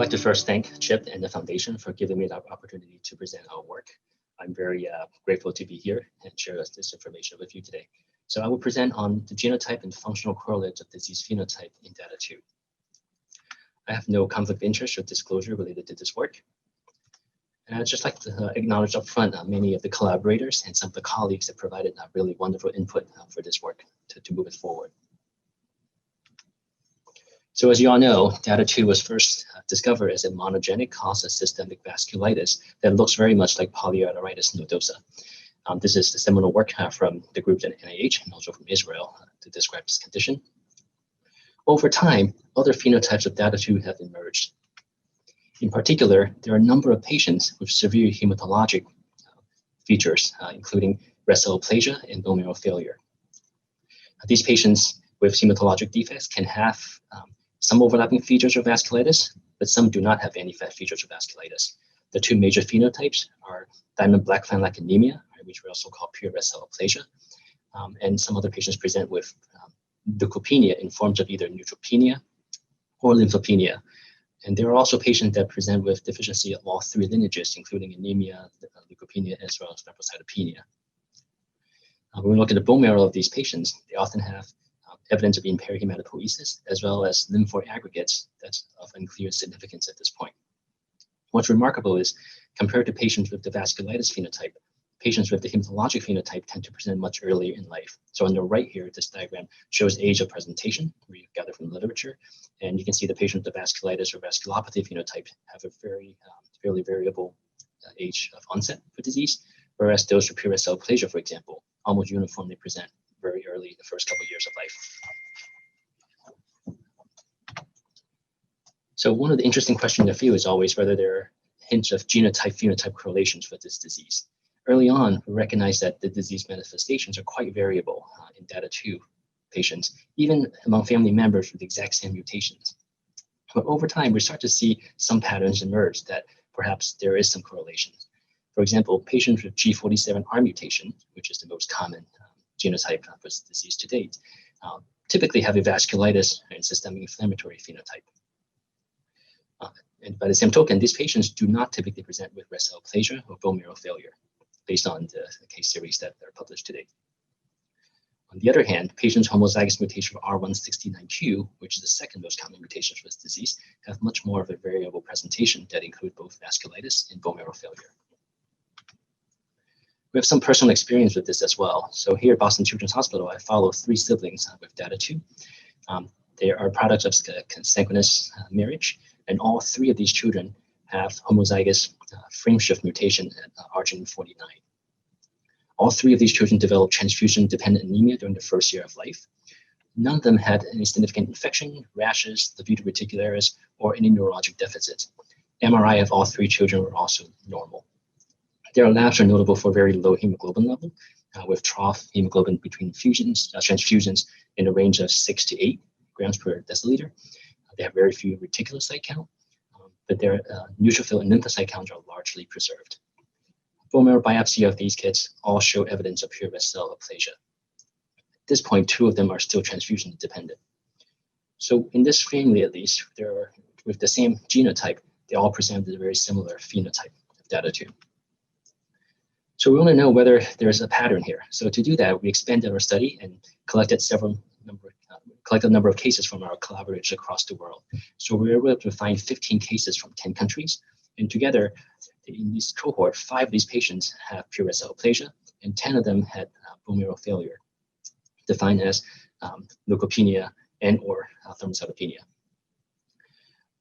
like to first thank Chip and the Foundation for giving me the opportunity to present our work. I'm very grateful to be here and share this information with you today. So I will present on the genotype and functional correlates of disease phenotype in data 2. I have no conflict of interest or disclosure related to this work. And I'd just like to acknowledge upfront many of the collaborators and some of the colleagues that provided really wonderful input for this work to move it forward. So as you all know, data 2 was first discovered as a monogenic cause of systemic vasculitis that looks very much like polyarteritis nodosa. This is the seminal work from the group at NIH and also from Israel to describe this condition. Over time, other phenotypes of data 2 have emerged. In particular, there are a number of patients with severe hematologic features, including rest cell aplasia and bone marrow failure. These patients with hematologic defects can have some overlapping features of vasculitis, but some do not have any features of vasculitis. The two major phenotypes are Diamond-Blackfan-like anemia, which we also call pure rest cell aplasia, and some other patients present with leukopenia in forms of either neutropenia or lymphopenia. And there are also patients that present with deficiency of all three lineages, including anemia, leukopenia, as well as thrombocytopenia. When we look at the bone marrow of these patients, they often have evidence of impaired hematopoiesis, as well as lymphoid aggregates that's of unclear significance at this point. What's remarkable is, compared to patients with the vasculitis phenotype, patients with the hematologic phenotype tend to present much earlier in life. So on the right here, this diagram shows age of presentation, we gather from the literature, and you can see the patients with the vasculitis or vasculopathy phenotype have a very fairly variable age of onset for disease, whereas those with pure rest cell aplasia, for example, almost uniformly present very early in the first couple of years of life. So one of the interesting questions in the field is always whether there are hints of genotype-phenotype correlations with this disease. Early on, we recognized that the disease manifestations are quite variable in data 2 patients, even among family members with the exact same mutations. But over time, we start to see some patterns emerge that perhaps there is some correlation. For example, patients with G47R mutation, which is the most common genotype for this disease to date, typically have a vasculitis and systemic inflammatory phenotype. And by the same token, these patients do not typically present with rest cell aplasia or bone marrow failure, based on the case series that are published today. On the other hand, patients homozygous mutation of R169Q, which is the second most common mutation for this disease, have much more of a variable presentation that include both vasculitis and bone marrow failure. We have some personal experience with this as well. So here at Boston Children's Hospital, I follow 3 siblings with data 2. They are products of consanguineous marriage, and all 3 of these children have homozygous frameshift mutation at arginine 49. All 3 of these children developed transfusion-dependent anemia during the first year of life. None of them had any significant infection, rashes, livedo reticularis, or any neurologic deficits. MRI of all 3 children were also normal. Their labs are notable for very low hemoglobin level, with trough hemoglobin between transfusions in a range of 6 to 8 grams per deciliter. They have very few reticulocyte count, but their neutrophil and lymphocyte counts are largely preserved. Bone marrow biopsy of these kids all show evidence of pure rest cell aplasia. At this point, 2 of them are still transfusion dependent. So in this family, at least, with the same genotype, they all present with a very similar phenotype of data 2. So we want to know whether there's a pattern here. So to do that, we expanded our study and collected a number of cases from our collaborators across the world. So we were able to find 15 cases from 10 countries. And together, in this cohort, 5 of these patients have pure rest cell aplasia, and 10 of them had bone marrow failure, defined as leukopenia and or thrombocytopenia.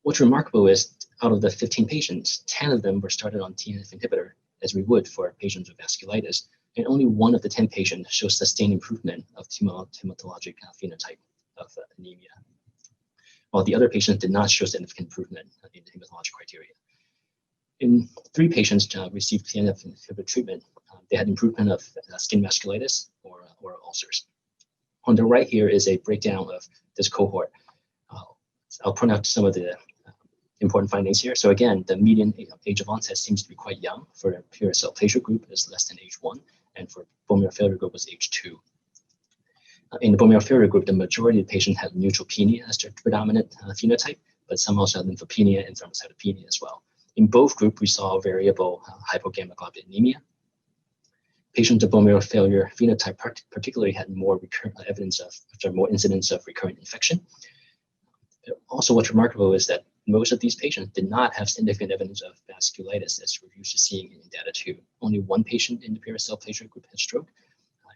What's remarkable is, out of the 15 patients, 10 of them were started on TNF inhibitor, as we would for patients with vasculitis, and only 1 of the 10 patients shows sustained improvement of hematologic phenotype of anemia, while the other patients did not show significant improvement in the hematologic criteria. In 3 patients received TNF inhibitor treatment, they had improvement of skin vasculitis or ulcers. On the right here is a breakdown of this cohort. I'll point out some of the important findings here. So again, the median age of onset seems to be quite young. For the pure cell aplasia group, is less than age 1, and for bone marrow failure group was age 2. In the bone marrow failure group, the majority of patients had neutropenia as their predominant phenotype, but some also had lymphopenia and thrombocytopenia as well. In both groups, we saw variable hypogammaglobulinemia. Patients with bone marrow failure phenotype particularly had more more incidence of recurrent infection. Also, what's remarkable is that most of these patients did not have significant evidence of vasculitis, as we're used to seeing in data 2. Only one patient in the paracel group had stroke,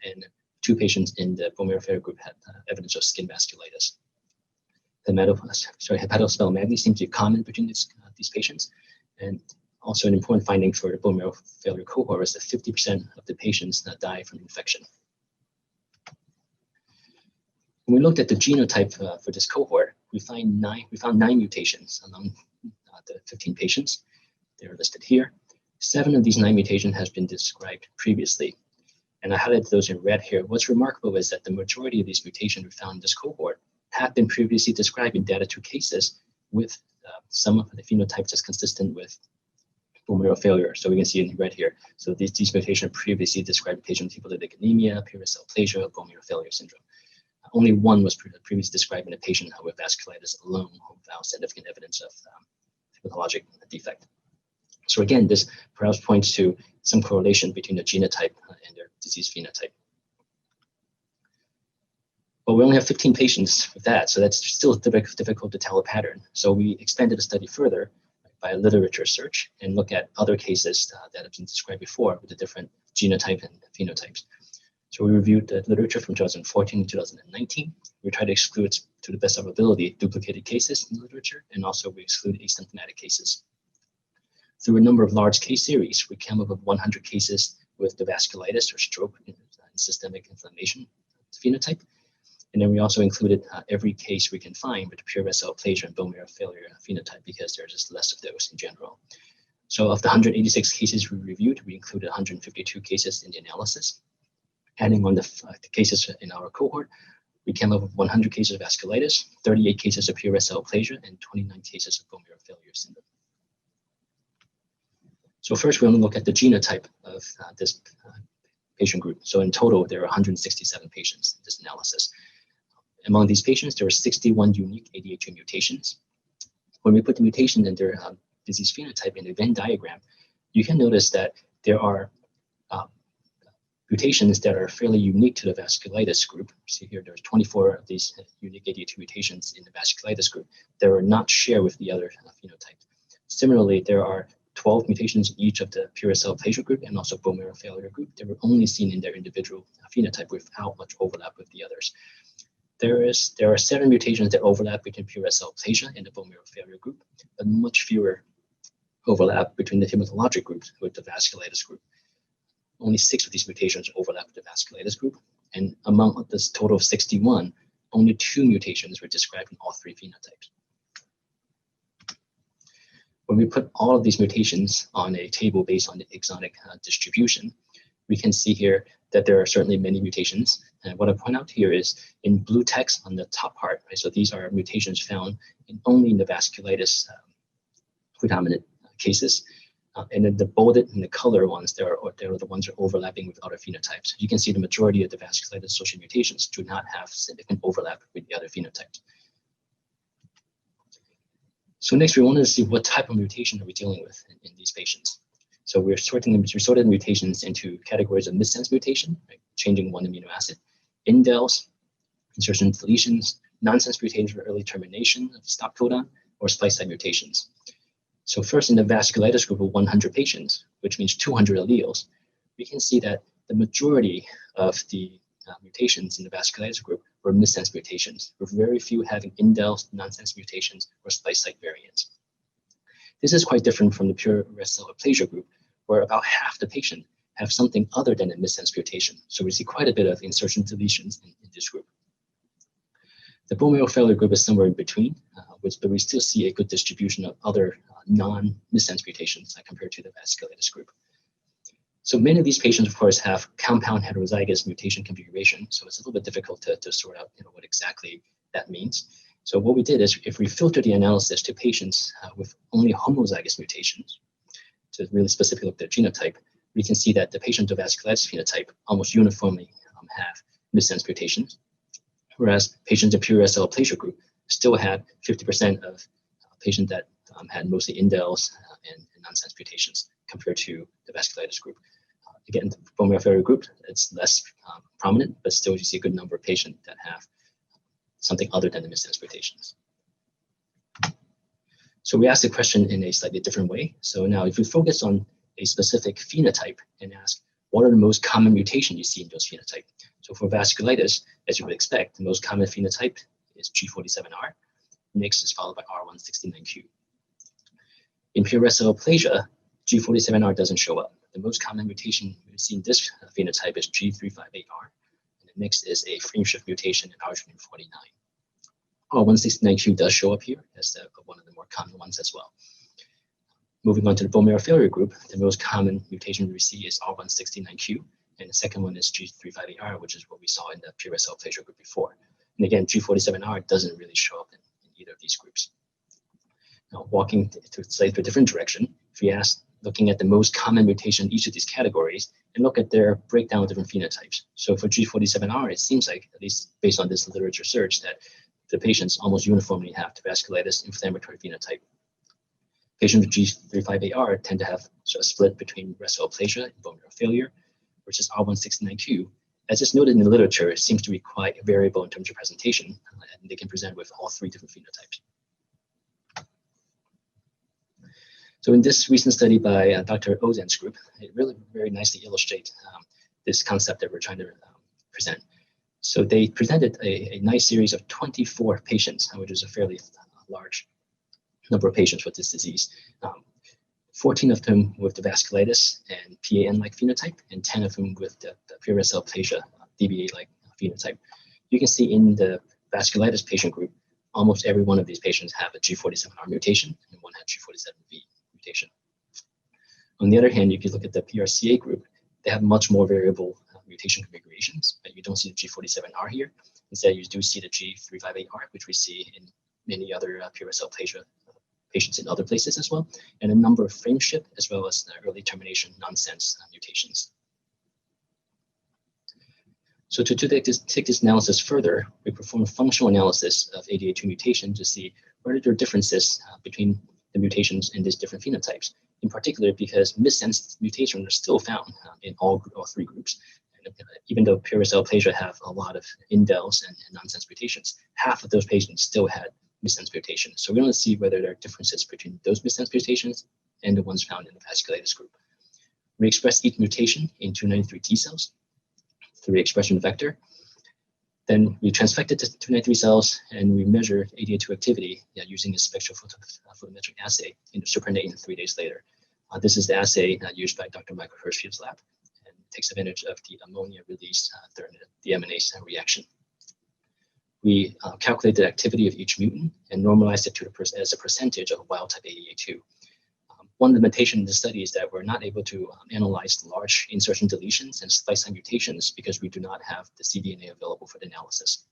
and 2 patients in the bone marrow failure group had evidence of skin vasculitis. Hepatosplenomegaly seems to be common between these patients, and also an important finding for the bone marrow failure cohort is that 50% of the patients die from infection. When we looked at the genotype for this cohort, we found 9 mutations among the 15 patients. They're listed here. 7 of these 9 mutations has been described previously, and I highlighted those in red here. What's remarkable is that the majority of these mutations we found in this cohort have been previously described in data 2 cases with some of the phenotypes that's consistent with bone marrow failure. So we can see it in red here. So these mutations previously described patients with hemolytic anemia, paracel, bone marrow failure syndrome. Only one was previously described in a patient with vasculitis alone without significant evidence of hematologic defect. So again, this perhaps points to some correlation between the genotype and their disease phenotype. But we only have 15 patients with that, so that's still difficult to tell a pattern. So we expanded the study further by a literature search and look at other cases that have been described before with the different genotype and phenotypes. So we reviewed the literature from 2014 to 2019. We tried to exclude, to the best of our ability, duplicated cases in the literature, and also we exclude asymptomatic cases. Through a number of large case series, we came up with 100 cases with the vasculitis or stroke and systemic inflammation phenotype. And then we also included every case we can find with pure vessel aplasia and bone marrow failure phenotype, because there's just less of those in general. So of the 186 cases we reviewed, we included 152 cases in the analysis. Adding on the cases in our cohort, we came up with 100 cases of vasculitis, 38 cases of pure vessel aplasia, and 29 cases of bone marrow failure syndrome. So first, we're going to look at the genotype of this patient group. So in total, there are 167 patients in this analysis. Among these patients, there were 61 unique ADH2 mutations. When we put the mutation in their disease phenotype in the Venn diagram, you can notice that there are mutations that are fairly unique to the vasculitis group. See here, there's 24 of these unique ADH2 mutations in the vasculitis group that are not shared with the other phenotypes. Similarly, there are 12 mutations in each of the pure cell aplasia group and also bone marrow failure group that were only seen in their individual phenotype without much overlap with the others. There are 7 mutations that overlap between pure cell aplasia and the bone marrow failure group, but much fewer overlap between the hematologic groups with the vasculitis group. Only 6 of these mutations overlap with the vasculitis group, and among this total of 61, only 2 mutations were described in all 3 phenotypes. When we put all of these mutations on a table based on the exonic distribution, we can see here that there are certainly many mutations. And what I point out here is in blue text on the top part, right? So these are mutations found only in the vasculitis predominant cases. And then the bolded and the color ones, they're the ones that are overlapping with other phenotypes. You can see the majority of the vasculitis-associated mutations do not have significant overlap with the other phenotypes. So next, we wanted to see what type of mutation are we dealing with in these patients. So we sorted mutations into categories of missense mutation, right? Changing one amino acid, indels, insertion deletions, nonsense mutations for early termination of stop codon, or splice site mutations. So first, in the vasculitis group of 100 patients, which means 200 alleles, we can see that the majority of the mutations in the vasculitis group were missense mutations, with very few having indels, nonsense mutations, or splice site variants. This is quite different from the pure rest cell aplasia group, where about half the patient have something other than a missense mutation. So we see quite a bit of insertion deletions in this group. The bone marrow failure group is somewhere in between, but we still see a good distribution of other non-missense mutations compared to the vasculitis group. So many of these patients, of course, have compound heterozygous mutation configuration. So it's a little bit difficult to sort out what exactly that means. So what we did is, if we filter the analysis to patients with only homozygous mutations, to really specifically look at their genotype, we can see that the patients with vasculitis phenotype almost uniformly have missense mutations, whereas patients in pure cell aplasia group still had 50% of patient that had mostly indels and nonsense mutations compared to the vasculitis group. Again, the bone marrow failure group, it's less prominent, but still you see a good number of patients that have something other than the missense mutations. So we asked the question in a slightly different way. So now if we focus on a specific phenotype and ask, what are the most common mutations you see in those phenotypes? So for vasculitis, as you would expect, the most common phenotype is G47R. Next is followed by R169Q. In pure cell aplasia, G47R doesn't show up. The most common mutation we see in this phenotype is G358R. And the next is a frame shift mutation in arginine 49. R169Q does show up here as one of the more common ones as well. Moving on to the bone marrow failure group, the most common mutation we see is R169Q, and the second one is G358R, which is what we saw in the pure cell aplasia group before. And again, G47R doesn't really show up in either of these groups. Now, walking to slightly a different direction, if we ask, looking at the most common mutation in each of these categories, and look at their breakdown of different phenotypes. So for G47R, it seems like, at least based on this literature search, that the patients almost uniformly have the vasculitis inflammatory phenotype. Patients with G358R tend to have sort of split between rest cell aplasia and bone marrow failure, versus R169Q. As it's noted in the literature, it seems to be quite variable in terms of presentation, and they can present with all three different phenotypes. So in this recent study by Dr. Ozan's group, it really very nicely illustrates this concept that we're trying to present. So they presented a nice series of 24 patients, which is a fairly large number of patients with this disease. 14 of them with the vasculitis and PAN-like phenotype, and 10 of them with the pure cell aplasia, DBA-like phenotype. You can see in the vasculitis patient group, almost every one of these patients have a G47R mutation, and one had G47V mutation. On the other hand, if you look at the PRCA group, they have much more variable mutation configurations, but you don't see the G47R here. Instead, you do see the G358R, which we see in many other pure cell aplasia patients in other places as well, and a number of frame shift as well as early termination nonsense mutations. So to take this analysis further, we perform a functional analysis of ADA2 mutation to see where there are differences between the mutations in these different phenotypes. In particular, because missense mutations are still found in all three groups. And even though pure cell aplasia have a lot of indels and nonsense mutations, half of those patients still had missense mutation. So we want to see whether there are differences between those missense mutations and the ones found in the vasculitis group. We express each mutation in 293 T cells through the expression vector. Then we transfect it to 293 cells and we measure ADA2 activity using a spectral photometric assay in the supernatant 3 days later. This is the assay used by Dr. Michael Hirschfield's lab and takes advantage of the ammonia release during the deaminase reaction. We calculate the activity of each mutant and normalize it as a percentage of wild-type ADA2. One limitation in the study is that we're not able to analyze large insertion deletions and splice site mutations because we do not have the cDNA available for the analysis.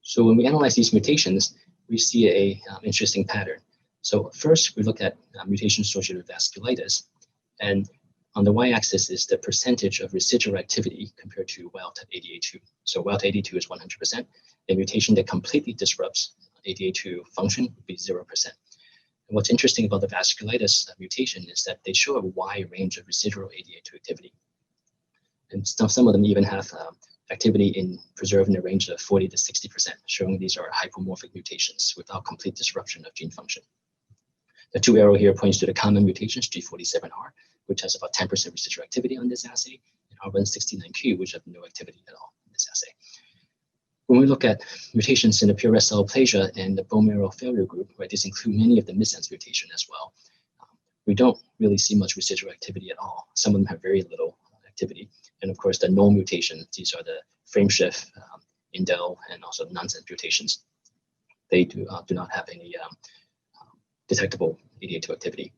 So when we analyze these mutations, we see a interesting pattern. So first, we look at mutations associated with vasculitis, and on the y-axis is the percentage of residual activity compared to wild-type ADA2. So wild-type ADA2 is 100%. A mutation that completely disrupts ADA2 function would be 0%. And what's interesting about the vasculitis mutation is that they show a wide range of residual ADA2 activity. And some of them even have activity in preserved in the range of 40 to 60%, showing these are hypomorphic mutations without complete disruption of gene function. The two arrow here points to the common mutations, G47R, which has about 10% residual activity on this assay, and R169Q, which have no activity at all in this assay. When we look at mutations in the pure cell aplasia and the bone marrow failure group, right, these include many of the missense mutation as well. We don't really see much residual activity at all. Some of them have very little activity. And of course, the null mutation, these are the frame shift, indel, and also nonsense mutations. They do not have any detectable ADA2 activity.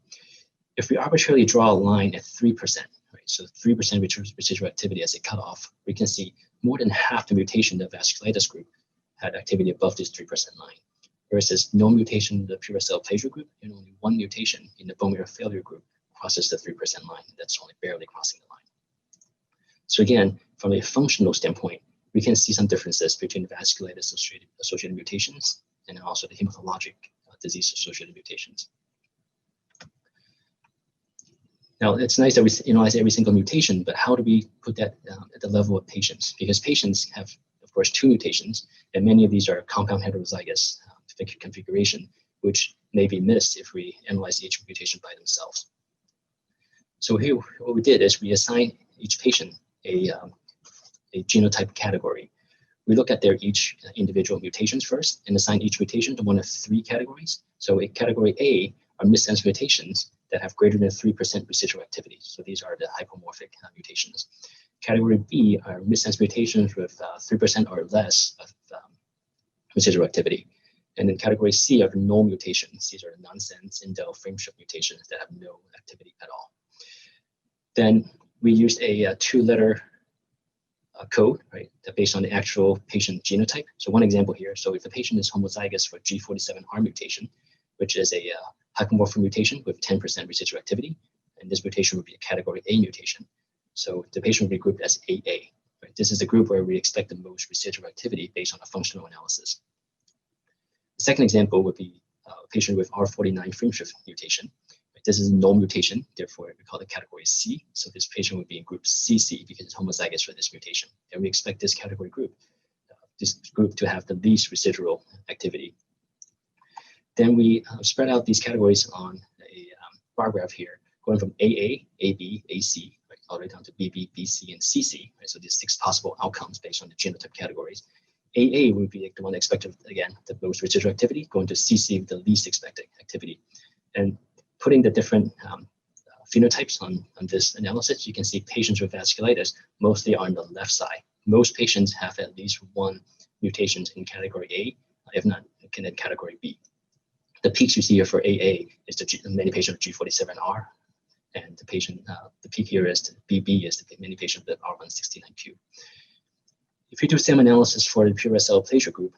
If we arbitrarily draw a line at 3%, right, so 3% residual activity as a cutoff, we can see more than half the mutation in the vasculitis group had activity above this 3% line, versus no mutation in the pure cell aplasia group and only one mutation in the bone marrow failure group crosses the 3% line. That's only barely crossing the line. So again, from a functional standpoint, we can see some differences between vasculitis associated mutations and also the hematologic disease-associated mutations. Now, it's nice that we analyze every single mutation, but how do we put that at the level of patients? Because patients have, of course, 2 mutations, and many of these are compound heterozygous configuration, which may be missed if we analyze each mutation by themselves. So here, what we did is we assigned each patient a genotype category. We look at their each individual mutations first and assign each mutation to one of 3 categories. So in category A are missense mutations that have greater than 3% residual activity. So these are the hypomorphic mutations. Category B are missense mutations with 3% or less of residual activity. And then category C are the null mutations. These are the nonsense indel frameshift mutations that have no activity at all. Then we used a 2-letter code, right, based on the actual patient genotype. So one example here, so if the patient is homozygous for G47R mutation, which is a hypomorphic mutation with 10% residual activity, and this mutation would be a category A mutation. So the patient would be grouped as AA. Right? This is the group where we expect the most residual activity based on a functional analysis. The second example would be a patient with R49 frameshift mutation. This is a null mutation, therefore we call it category C. So this patient would be in group CC because it's homozygous for this mutation. And we expect this category group, to have the least residual activity. Then we spread out these categories on a bar graph here, going from AA, AB, AC, right, all the way down to BB, BC, and CC. Right? So these 6 possible outcomes based on the genotype categories. AA would be the one expected, again, the most residual activity, going to CC with the least expected activity. And putting the different phenotypes on this analysis, you can see patients with vasculitis mostly are on the left side. Most patients have at least 1 mutation in category A, if not in category B. The peaks you see here for AA is the many patients with G47R, and the peak here is the BB is the many patients with R169Q. If you do same analysis for the pure cell aplasia group,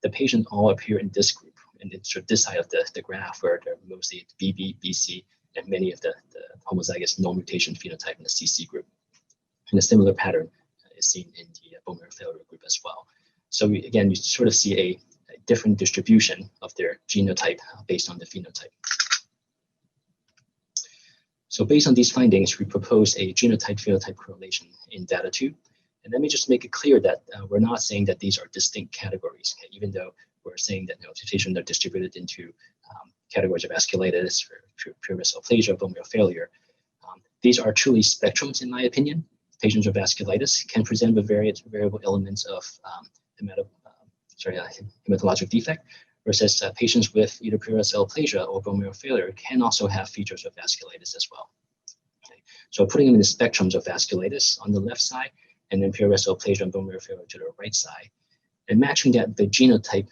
the patients all appear in this group. And it's this side of the graph where they're mostly BB, BC, and many of the homozygous null mutation phenotype in the CC group. And a similar pattern is seen in the bone marrow failure group as well. So again, you sort of see a different distribution of their genotype based on the phenotype. So based on these findings, we propose a genotype-phenotype correlation in DATA2. And let me just make it clear that we're not saying that these are distinct categories, okay? Even though we're saying that mutations are distributed into categories of vasculitis, pure vessel aplasia, bone marrow failure. These are truly spectrums, in my opinion. Patients with vasculitis can present with variable elements of hematologic defect, versus patients with either pure vessel aplasia or bone marrow failure can also have features of vasculitis as well. Okay. So putting them in the spectrums of vasculitis on the left side, and then pure vessel aplasia and bone marrow failure to the right side, and matching that the genotype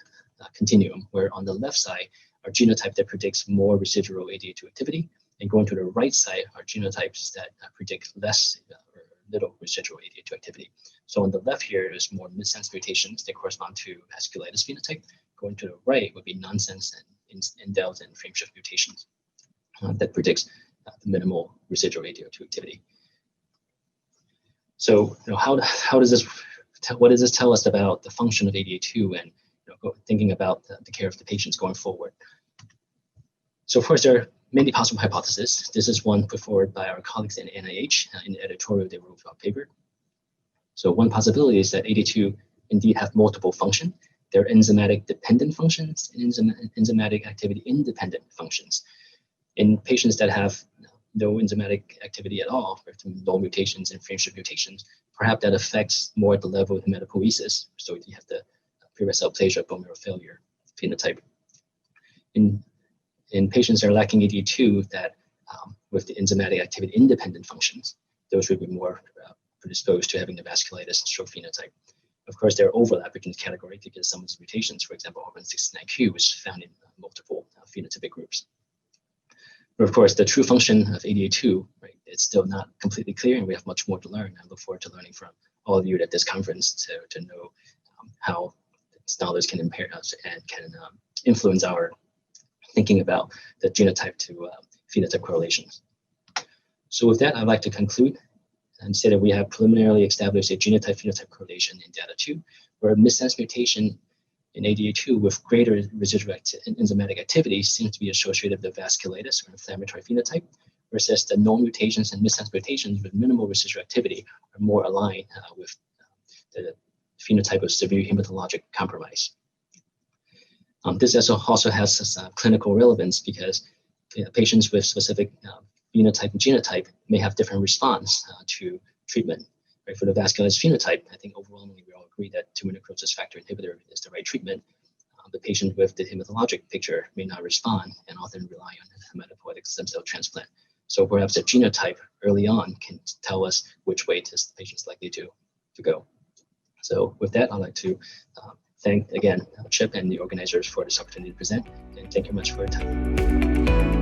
continuum, where on the left side are genotype that predicts more residual ADA2 activity, and going to the right side are genotypes that predict less or little residual ADA2 activity. So on the left here is more missense mutations that correspond to vasculitis phenotype. Going to the right would be nonsense and indels and frameshift mutations that predicts the minimal residual ADA2 activity. So how does this, what does this tell us about the function of ADA2 and thinking about the care of the patients going forward? So of course, there are many possible hypotheses. This is one put forward by our colleagues in NIH in the editorial they wrote about paper. So one possibility is that ADA2 indeed have multiple functions. There are enzymatic dependent functions and enzymatic activity independent functions. In patients that have no enzymatic activity at all, null mutations and frameshift mutations, perhaps that affects more at the level of hematopoiesis. So you have the pure vessel aplasia, bone marrow failure phenotype. In patients that are lacking ADA2 that with the enzymatic activity independent functions, those would be more predisposed to having the vasculitis and stroke phenotype. Of course, there are overlap between the categories because some of these mutations, for example, R169Q, is found in multiple phenotypic groups. But of course, the true function of ADA2, right, it's still not completely clear, and we have much more to learn. I look forward to learning from all of you at this conference to know how this knowledge can impair us and can influence our thinking about the genotype to phenotype correlations. So with that, I'd like to conclude and say that we have preliminarily established a genotype-phenotype correlation in DATA2, where missense mutation in ADA2 with greater residual enzymatic activity seems to be associated with the vasculitis or inflammatory phenotype, versus the known mutations and missense mutations with minimal residual activity are more aligned with the phenotype of severe hematologic compromise. This also has clinical relevance because patients with specific phenotype and genotype may have different response to treatment. Right? For the vasculitis phenotype, I think overwhelmingly we all agree that tumor necrosis factor inhibitor is the right treatment. The patient with the hematologic picture may not respond and often rely on hematopoietic stem cell transplant. So perhaps a genotype early on can tell us which way the patient's likely to go. So with that, I'd like to thank again Chip and the organizers for this opportunity to present, and thank you much for your time.